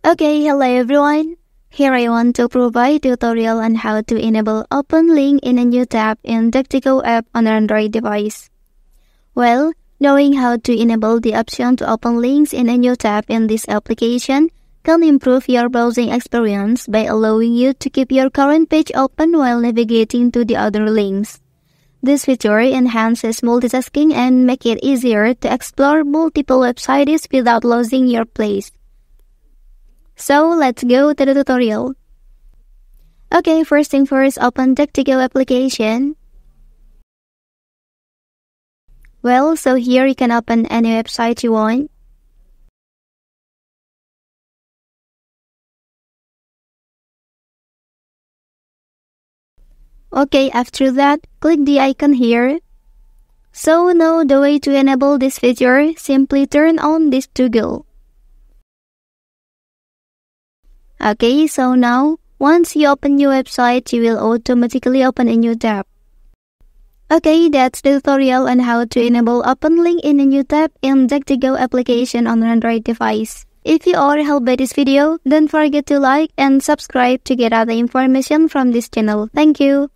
Okay, hello everyone. Here I want to provide tutorial on how to enable open link in a new tab in DuckDuckGo app on Android device. Well, knowing how to enable the option to open links in a new tab in this application can improve your browsing experience by allowing you to keep your current page open while navigating to the other links. This feature enhances multitasking and makes it easier to explore multiple websites without losing your place. So let's go to the tutorial. Okay, first thing first, open DuckDuckGo application. Well, so here you can open any website you want. Okay, after that, click the icon here. So now the way to enable this feature, simply turn on this toggle. Okay, so now, once you open your website, you will automatically open a new tab. Okay, that's the tutorial on how to enable open link in a new tab in DuckDuckGo application on Android device. If you are helped by this video, don't forget to like and subscribe to get other information from this channel. Thank you.